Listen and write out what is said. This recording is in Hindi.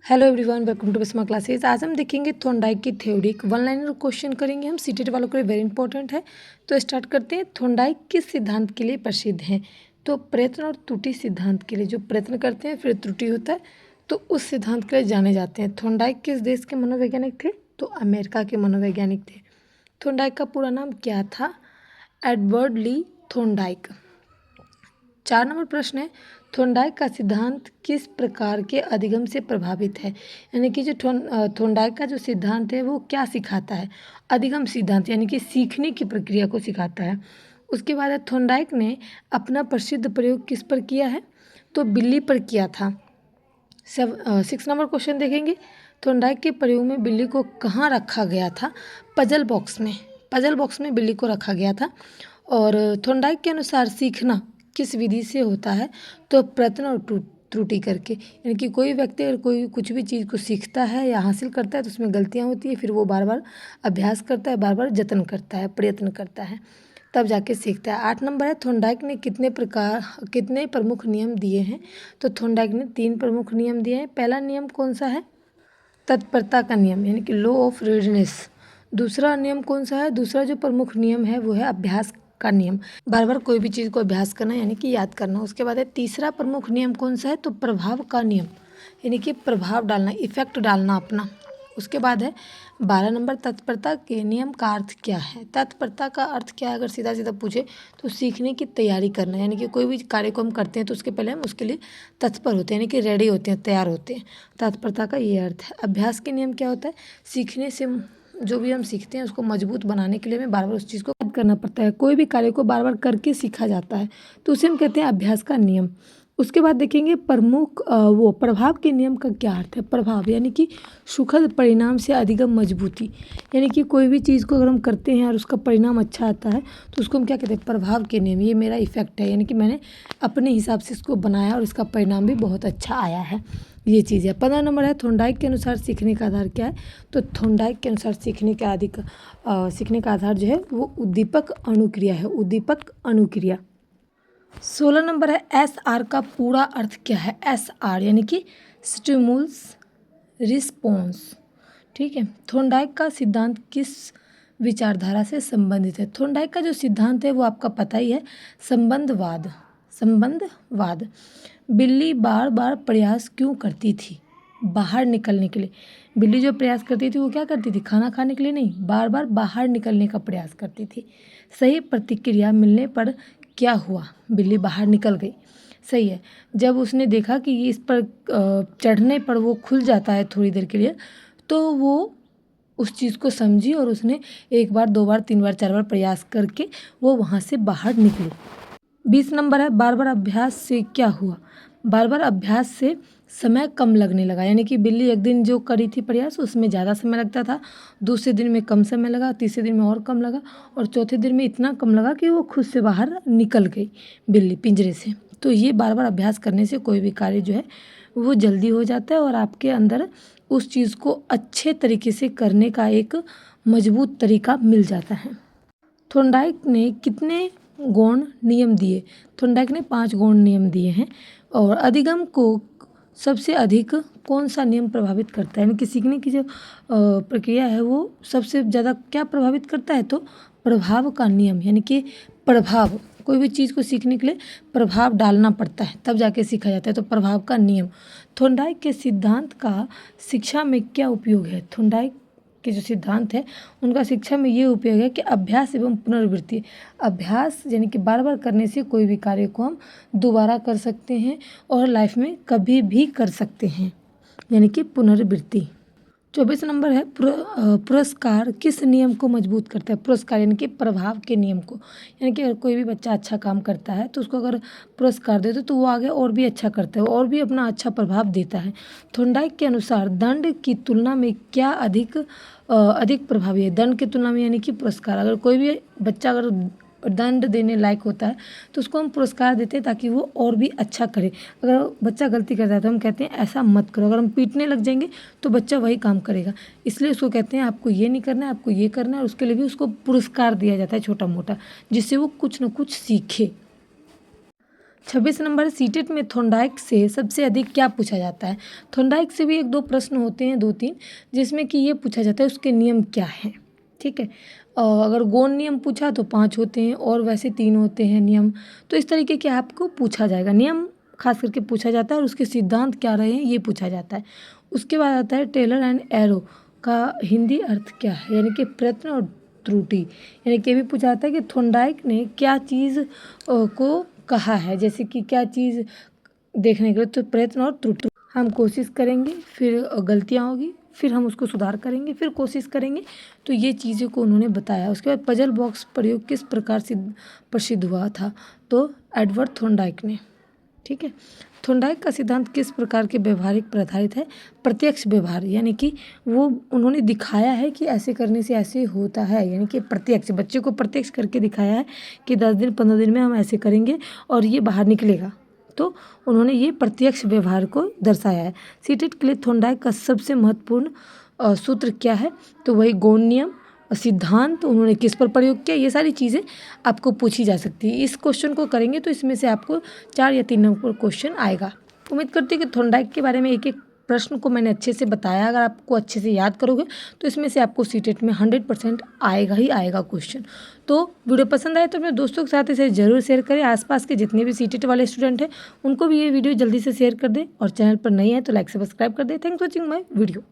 Hello everyone, welcome to Bisma classes. आज हम देखेंगे थॉर्नडाइक की थ्योरी। वन लाइनर क्वेश्चन करेंगे हम, सीटेट वालों के लिए वेरी इंपॉर्टेंट है। तो स्टार्ट करते हैं। थॉर्नडाइक किस सिद्धांत के लिए प्रसिद्ध हैं? तो प्रयत्न और त्रुटि सिद्धांत के लिए। जो प्रयत्न करते हैं फिर त्रुटि होता है तो उस सिद्धांत के लिए जाने जाते हैं। थॉर्नडाइक किस देश के मनोवैज्ञानिक थे? तो अमेरिका के मनोवैज्ञानिक थे। थॉर्नडाइक का पूरा नाम क्या था? एडवर्ड ली थॉर्नडाइक। 4 नंबर प्रश्न है, थॉर्नडाइक का सिद्धांत किस प्रकार के अधिगम से प्रभावित है? यानी कि जो थॉर्नडाइक का जो सिद्धांत है वो क्या सिखाता है? अधिगम सिद्धांत, यानी कि सीखने की प्रक्रिया को सिखाता है। उसके बाद है, थॉर्नडाइक ने अपना प्रसिद्ध प्रयोग किस पर किया है? तो बिल्ली पर किया था। 6 नंबर क्वेश्चन देखेंगे। थॉर्नडाइक के प्रयोग में बिल्ली को कहाँ रखा गया था? पजल बॉक्स में। पजल बॉक्स में बिल्ली को रखा गया था। और थॉर्नडाइक के अनुसार सीखना किस विधि से होता है? तो प्रयत्न और त्रुटि करके। यानी कि कोई व्यक्ति अगर कोई कुछ भी चीज़ को सीखता है या हासिल करता है तो उसमें गलतियाँ होती है, फिर वो बार बार अभ्यास करता है, बार बार जतन करता है, प्रयत्न करता है, तब जाके सीखता है। 8 नंबर है, थॉर्नडाइक ने कितने प्रमुख नियम दिए हैं? तो थॉर्नडाइक ने 3 प्रमुख नियम दिए हैं। पहला नियम कौन सा है? तत्परता का नियम, यानी कि लॉ ऑफ रेडनेस। दूसरा नियम कौन सा है? दूसरा जो प्रमुख नियम है वो है अभ्यास का नियम, बार बार कोई भी चीज़ को अभ्यास करना, यानी कि याद करना। उसके बाद है तीसरा प्रमुख नियम कौन सा है? तो प्रभाव का नियम, यानी कि प्रभाव डालना, इफेक्ट डालना अपना। उसके बाद है 12 नंबर, तत्परता के नियम का अर्थ क्या है? तत्परता का अर्थ क्या है अगर सीधा सीधा पूछे तो सीखने की तैयारी करना, यानी कि कोई भी कार्य को हम करते हैं तो उसके पहले हम उसके लिए तत्पर होते हैं, यानी कि रेडी होते हैं, तैयार होते हैं। तत्परता का ये अर्थ है। अभ्यास के नियम क्या होता है? सीखने से जो भी हम सीखते हैं उसको मजबूत बनाने के लिए हमें बार बार उस चीज़ को याद करना पड़ता है। कोई भी कार्य को बार बार करके सीखा जाता है तो उसे हम कहते हैं अभ्यास का नियम। उसके बाद देखेंगे प्रमुख प्रभाव के नियम का क्या अर्थ है? प्रभाव यानी कि सुखद परिणाम से अधिगम मजबूती, यानी कि कोई भी चीज़ को अगर हम करते हैं और उसका परिणाम अच्छा आता है तो उसको हम क्या कहते हैं? प्रभाव के नियम। ये मेरा इफेक्ट है, यानी कि मैंने अपने हिसाब से इसको बनाया और इसका परिणाम भी बहुत अच्छा आया है, ये चीज़ है। 15 नंबर है, थॉर्नडाइक के अनुसार सीखने का आधार क्या है? तो थॉर्नडाइक के अनुसार सीखने का आधार जो है वो उद्दीपक अनुक्रिया है, उद्दीपक अनुक्रिया। 16 नंबर है, SR का पूरा अर्थ क्या है? SR यानी कि स्टिमुलस रिस्पॉन्स। ठीक है। थॉर्नडाइक का सिद्धांत किस विचारधारा से संबंधित है? थॉर्नडाइक का जो सिद्धांत है वो आपका पता ही है, संबंधवाद। संबंधवाद। बिल्ली बार बार प्रयास क्यों करती थी? बाहर निकलने के लिए। बिल्ली जो प्रयास करती थी वो क्या करती थी? खाना खाने के लिए नहीं, बार बार बाहर निकलने का प्रयास करती थी। सही प्रतिक्रिया मिलने पर क्या हुआ? बिल्ली बाहर निकल गई। सही है। जब उसने देखा कि इस पर चढ़ने पर वो खुल जाता है थोड़ी देर के लिए, तो वो उस चीज़ को समझी और उसने 1 बार 2 बार 3 बार 4 बार प्रयास करके वो वहाँ से बाहर निकली। 20 नंबर है, बार बार अभ्यास से क्या हुआ? बार बार अभ्यास से समय कम लगने लगा, यानी कि बिल्ली एक दिन जो करी थी प्रयास उसमें ज़्यादा समय लगता था, दूसरे दिन में कम समय लगा, तीसरे दिन में और कम लगा और चौथे दिन में इतना कम लगा कि वो खुद से बाहर निकल गई बिल्ली पिंजरे से। तो ये बार बार अभ्यास करने से कोई भी कार्य जो है वो जल्दी हो जाता है और आपके अंदर उस चीज़ को अच्छे तरीके से करने का एक मजबूत तरीका मिल जाता है। थॉर्नडाइक ने कितने गौण नियम दिए? थॉर्नडाइक ने 5 गौण नियम दिए हैं। और अधिगम को सबसे अधिक कौन सा नियम प्रभावित करता है? यानी कि सीखने की जो प्रक्रिया है वो सबसे ज़्यादा क्या प्रभावित करता है? तो प्रभाव का नियम, यानी कि प्रभाव। कोई भी चीज़ को सीखने के लिए प्रभाव डालना पड़ता है तब जाके सीखा जाता है, तो प्रभाव का नियम। थॉर्नडाइक के सिद्धांत का शिक्षा में क्या उपयोग है? थॉर्नडाइक के जो सिद्धांत है उनका शिक्षा में ये उपयोग है कि अभ्यास एवं पुनरावृत्ति। अभ्यास यानी कि बार बार करने से कोई भी कार्य को हम दोबारा कर सकते हैं और लाइफ में कभी भी कर सकते हैं, यानी कि पुनरावृत्ति। 24 नंबर है, पुरस्कार किस नियम को मजबूत करता है? पुरस्कार यानी कि प्रभाव के नियम को, यानी कि अगर कोई भी बच्चा अच्छा काम करता है तो उसको अगर पुरस्कार दे दो तो वो आगे और भी अच्छा करता है और भी अपना अच्छा प्रभाव देता है। थॉर्नडाइक के अनुसार दंड की तुलना में क्या अधिक प्रभावी है? दंड की तुलना में, यानी कि पुरस्कार। अगर कोई भी बच्चा अगर दंड देने लायक होता है तो उसको हम पुरस्कार देते हैं ताकि वो और भी अच्छा करे। अगर बच्चा गलती करता है तो हम कहते हैं ऐसा मत करो। अगर हम पीटने लग जाएंगे तो बच्चा वही काम करेगा, इसलिए उसको कहते हैं आपको ये नहीं करना है, आपको ये करना है, और उसके लिए भी उसको पुरस्कार दिया जाता है छोटा मोटा, जिससे वो कुछ न कुछ सीखे। 26 नंबर सीटेट में थॉर्नडाइक से सबसे अधिक क्या पूछा जाता है। थॉर्नडाइक से भी 1-2 प्रश्न होते हैं, 2-3, जिसमें कि ये पूछा जाता है उसके नियम क्या हैं। ठीक है, अगर गौण नियम पूछा तो 5 होते हैं और वैसे 3 होते हैं नियम। तो इस तरीके के आपको पूछा जाएगा, नियम खास करके पूछा जाता है और उसके सिद्धांत क्या रहे हैं ये पूछा जाता है। उसके बाद आता है टेलर एंड एरो का हिंदी अर्थ क्या है, यानी कि प्रयत्न और त्रुटि। यानी कि भी पूछा जाता है कि थॉर्नडाइक ने क्या चीज़ को कहा है, जैसे कि क्या चीज़ देखने के लिए, तो प्रयत्न और त्रुटि। हम कोशिश करेंगे, फिर गलतियाँ होगी, फिर हम उसको सुधार करेंगे, फिर कोशिश करेंगे, तो ये चीज़ों को उन्होंने बताया। उसके बाद पजल बॉक्स प्रयोग किस प्रकार से प्रसिद्ध हुआ था, तो एडवर्ड थॉर्नडाइक ने। ठीक है, थॉर्नडाइक का सिद्धांत किस प्रकार के व्यवहारिक पर आधारित है, प्रत्यक्ष व्यवहार, यानी कि वो उन्होंने दिखाया है कि ऐसे करने से ऐसे होता है, यानी कि प्रत्यक्ष, बच्चे को प्रत्यक्ष करके दिखाया है कि 10 दिन 15 दिन में हम ऐसे करेंगे और ये बाहर निकलेगा। तो उन्होंने ये प्रत्यक्ष व्यवहार को दर्शाया है। सीटेट के लिए थॉर्नडाइक का सबसे महत्वपूर्ण सूत्र क्या है, तो वही गौण नियम, सिद्धांत उन्होंने किस पर प्रयोग किया, ये सारी चीज़ें आपको पूछी जा सकती है। इस क्वेश्चन को करेंगे तो इसमें से आपको 4 या 3 नंबर क्वेश्चन आएगा। उम्मीद करती हूँ कि थॉर्नडाइक के बारे में एक एक प्रश्न को मैंने अच्छे से बताया। अगर आपको अच्छे से याद करोगे तो इसमें से आपको सीटेट में 100% आएगा ही आएगा क्वेश्चन। तो वीडियो पसंद आए तो अपने दोस्तों के साथ इसे ज़रूर शेयर करें। आसपास के जितने भी सीटेट वाले स्टूडेंट हैं उनको भी ये वीडियो जल्दी से शेयर कर दें और चैनल पर नए हैं तो लाइक सब्सक्राइब कर दें। Thanks for watching my video.